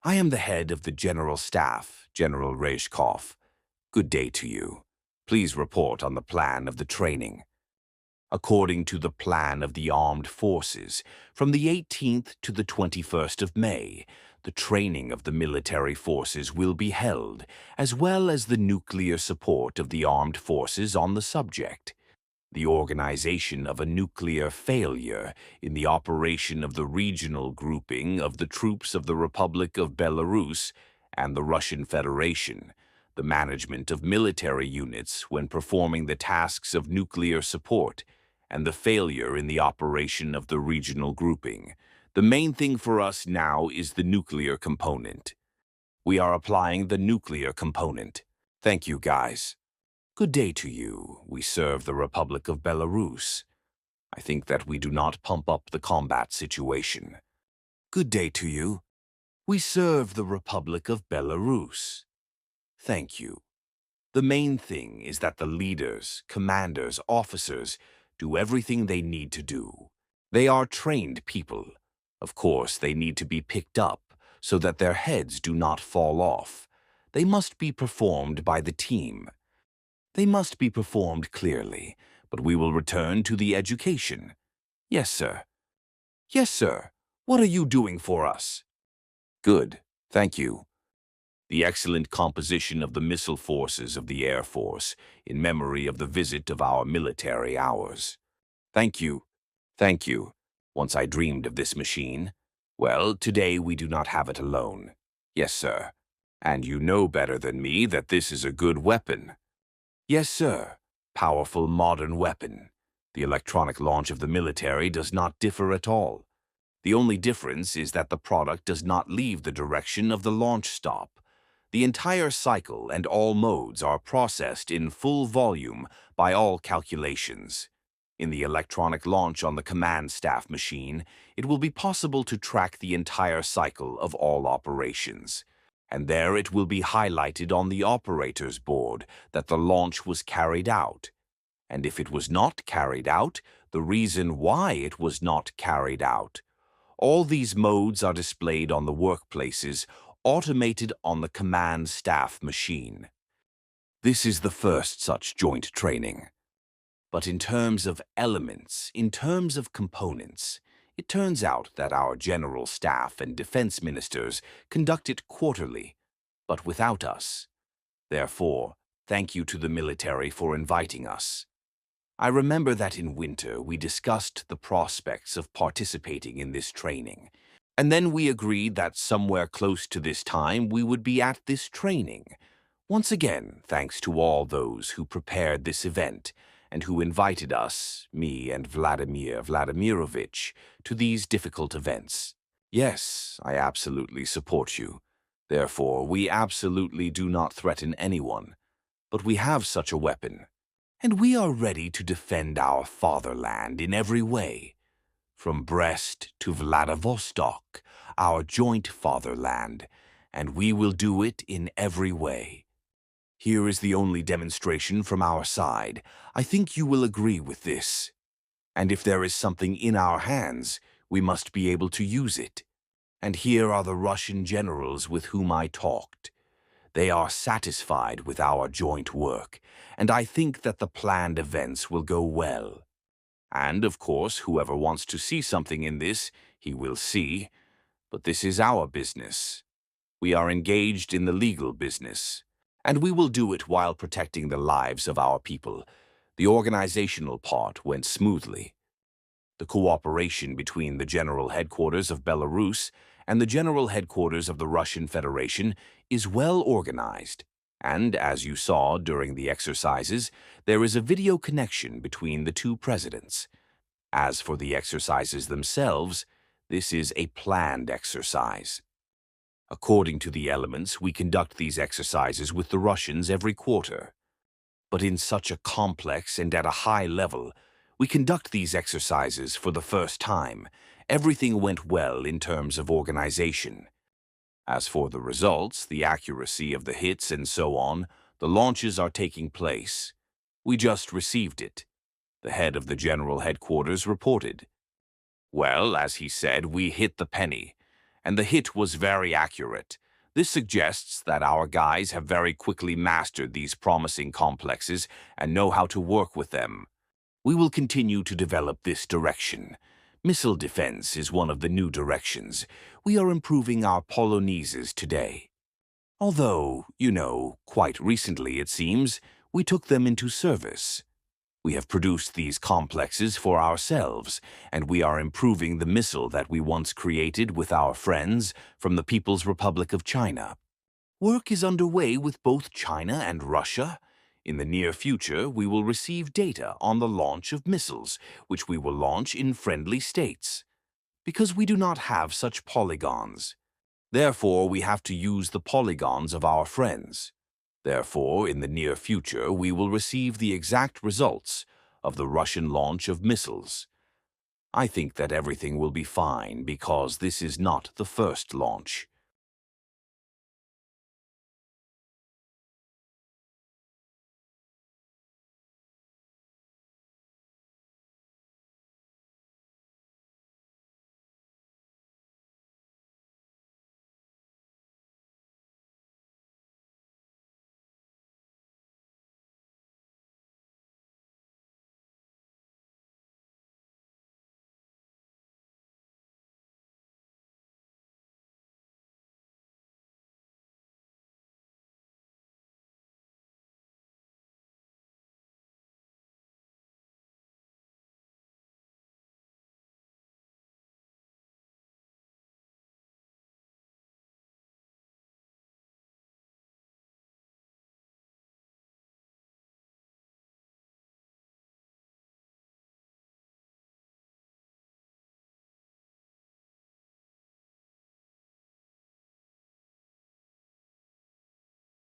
I am the head of the General Staff, General Rezhkov. Good day to you. Please report on the plan of the training. According to the plan of the armed forces, from the 18th to the 21st of May, the training of the military forces will be held, as well as the nuclear support of the armed forces on the subject. The organization of a nuclear failure in the operation of the regional grouping of the troops of the Republic of Belarus and the Russian Federation, the management of military units when performing the tasks of nuclear support, and the failure in the operation of the regional grouping. The main thing for us now is the nuclear component. We are applying the nuclear component. Thank you, guys. Good day to you. We serve the Republic of Belarus. I think that we do not pump up the combat situation. Good day to you. We serve the Republic of Belarus. Thank you. The main thing is that the leaders, commanders, officers do everything they need to do. They are trained people. Of course, they need to be picked up so that their heads do not fall off. They must be performed by the team. They must be performed clearly, but we will return to the education. Yes, sir. Yes, sir. What are you doing for us? Good. Thank you. The excellent composition of the missile forces of the Air Force in memory of the visit of our military hours. Thank you. Thank you. Once I dreamed of this machine. Well, today we do not have it alone. Yes, sir. And you know better than me that this is a good weapon. Yes, sir. Powerful modern weapon. The electronic launch of the military does not differ at all. The only difference is that the product does not leave the direction of the launch stop. The entire cycle and all modes are processed in full volume by all calculations. In the electronic launch on the command staff machine, it will be possible to track the entire cycle of all operations. And there it will be highlighted on the operator's board that the launch was carried out. And if it was not carried out, the reason why it was not carried out. All these modes are displayed on the workplaces, automated on the command staff machine. This is the first such joint training. But in terms of elements, in terms of components, it turns out that our general staff and defense ministers conduct it quarterly, but without us. Therefore, thank you to the military for inviting us. I remember that in winter we discussed the prospects of participating in this training, and then we agreed that somewhere close to this time we would be at this training. Once again, thanks to all those who prepared this event, and who invited us, me and Vladimir Vladimirovich, to these difficult events. Yes, I absolutely support you. Therefore, we absolutely do not threaten anyone. But we have such a weapon, and we are ready to defend our fatherland in every way. From Brest to Vladivostok, our joint fatherland, and we will do it in every way. Here is the only demonstration from our side. I think you will agree with this. And if there is something in our hands, we must be able to use it. And here are the Russian generals with whom I talked. They are satisfied with our joint work, and I think that the planned events will go well. And, of course, whoever wants to see something in this, he will see. But this is our business. We are engaged in the legal business. And we will do it while protecting the lives of our people. The organizational part went smoothly. The cooperation between the General Headquarters of Belarus and the General Headquarters of the Russian Federation is well organized. And, as you saw during the exercises, there is a video connection between the two presidents. As for the exercises themselves, this is a planned exercise. According to the elements, we conduct these exercises with the Russians every quarter. But in such a complex and at a high level, we conduct these exercises for the first time. Everything went well in terms of organization. As for the results, the accuracy of the hits and so on, the launches are taking place. We just received it. The head of the General Headquarters reported. Well, as he said, we hit the penny. and the hit was very accurate. This suggests that our guys have very quickly mastered these promising complexes and know how to work with them. We will continue to develop this direction. Missile defense is one of the new directions. We are improving our polonezes today. Although, quite recently it seems, we took them into service. We have produced these complexes for ourselves, and we are improving the missile that we once created with our friends from the People's Republic of China. Work is underway with both China and Russia. In the near future, we will receive data on the launch of missiles, which we will launch in friendly states. Because we do not have such polygons. Therefore, we have to use the polygons of our friends. Therefore, in the near future, we will receive the exact results of the Russian launch of missiles. I think that everything will be fine because this is not the first launch.